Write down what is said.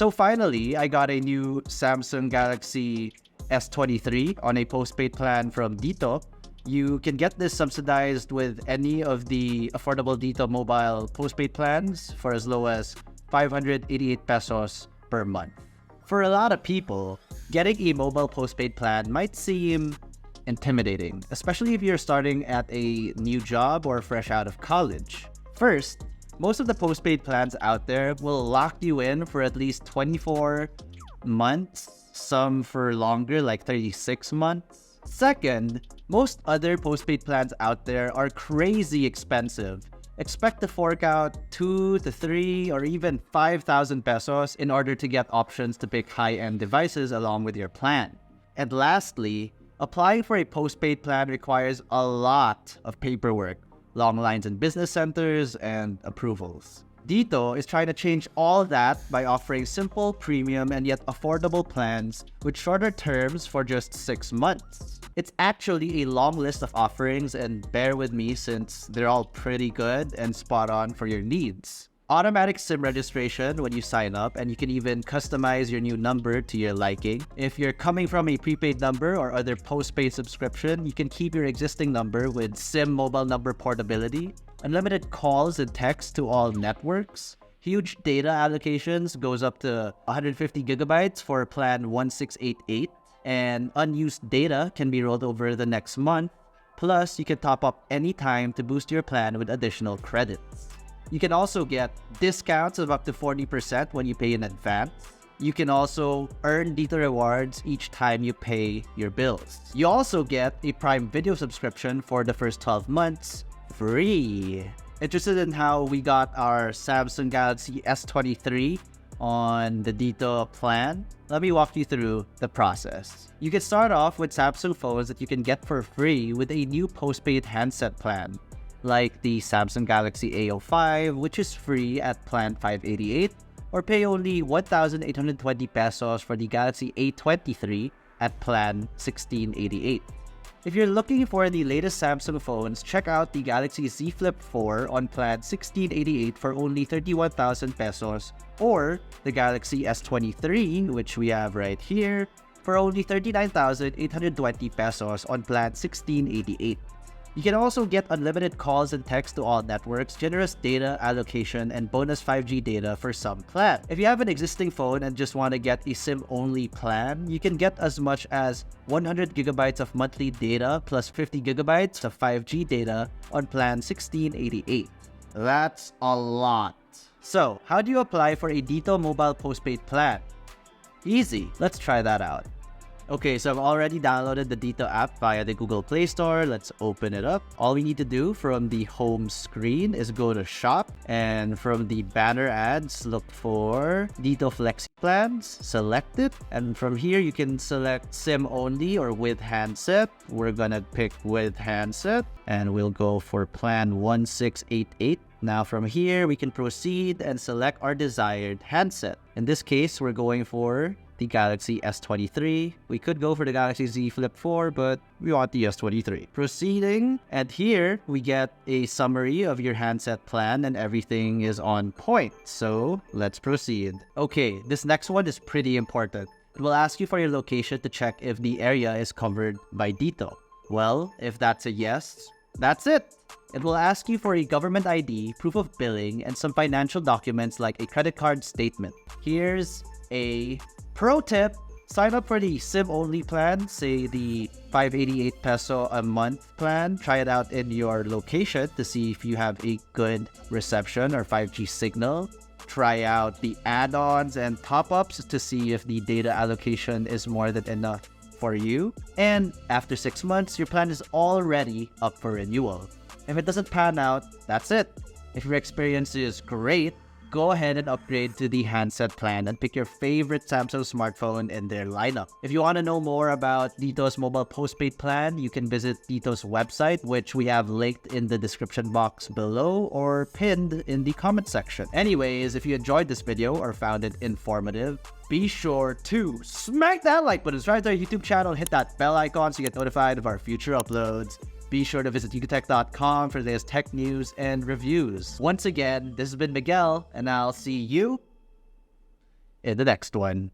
So finally, I got a new Samsung Galaxy S23 on a postpaid plan from Dito. You can get this subsidized with any of the affordable Dito mobile postpaid plans for as low as 588 pesos per month. For a lot of people, getting a mobile postpaid plan might seem intimidating, especially if you're starting at a new job or fresh out of college. First, most of the postpaid plans out there will lock you in for at least 24 months, some for longer, like 36 months. Second, most other postpaid plans out there are crazy expensive. Expect to fork out 2 to 3 or even 5,000 pesos in order to get options to pick high-end devices along with your plan. And lastly, applying for a postpaid plan requires a lot of paperwork, long lines in business centers, and approvals. Dito is trying to change all that by offering simple, premium, and yet affordable plans with shorter terms for just 6 months. It's actually a long list of offerings, and bear with me since they're all pretty good and spot on for your needs. Automatic SIM registration when you sign up, and you can even customize your new number to your liking. If you're coming from a prepaid number or other postpaid subscription, you can keep your existing number with SIM mobile number portability, unlimited calls and texts to all networks, huge data allocations goes up to 150 gigabytes for plan 1688, and unused data can be rolled over the next month. Plus, you can top up anytime to boost your plan with additional credits. You can also get discounts of up to 40% when you pay in advance. You can also earn Dito rewards each time you pay your bills. You also get a Prime Video subscription for the first 12 months free. Interested in how we got our Samsung Galaxy S23 on the Dito plan? Let me walk you through the process. You can start off with Samsung phones that you can get for free with a new postpaid handset plan, like the Samsung Galaxy A05, which is free at plan 588, or pay only 1,820 pesos for the Galaxy A23 at plan 1688. If you're looking for the latest Samsung phones, check out the Galaxy Z Flip 4 on plan 1688 for only 31,000 pesos, or the Galaxy S23, which we have right here, for only 39,820 pesos on plan 1688. You can also get unlimited calls and text to all networks, generous data allocation, and bonus 5G data for some plans. If you have an existing phone and just want to get a SIM-only plan, you can get as much as 100 gigabytes of monthly data plus 50 gigabytes of 5G data on plan 1688. That's a lot. So, how do you apply for a Dito mobile postpaid plan? Easy. Let's try that out. Okay, so I've already downloaded the Dito app via the Google Play Store. Let's open it up. All we need to do from the home screen is go to Shop, and from the banner ads, look for Dito FLEXPlans, select it, and from here you can select SIM only or with handset. We're gonna pick with handset, and we'll go for plan 1688. Now from here, we can proceed and select our desired handset. In this case, we're going for the Galaxy S23. We could go for the Galaxy Z Flip 4, but we want the S23. Proceeding, and here we get a summary of your handset plan and everything is on point. So let's proceed. Okay, this next one is pretty important. It will ask you for your location to check if the area is covered by Dito. Well, if that's a yes, that's it. It will ask you for a government ID, proof of billing, and some financial documents like a credit card statement. Here's a pro tip. Sign up for the SIM-only plan, say the 588 peso a month plan. Try it out in your location to see if you have a good reception or 5G signal. Try out the add-ons and top-ups to see if the data allocation is more than enough for you. And after 6 months, your plan is already up for renewal. If it doesn't pan out, that's it. If your experience is great, go ahead and upgrade to the handset plan and pick your favorite Samsung smartphone in their lineup. If you want to know more about Dito's mobile postpaid plan, you can visit Dito's website, which we have linked in the description box below or pinned in the comment section. Anyways, if you enjoyed this video or found it informative, be sure to smack that like button, subscribe to our YouTube channel, hit that bell icon so you get notified of our future uploads. Be sure to visit yukotech.com for the latest tech news and reviews. Once again, this has been Miguel, and I'll see you in the next one.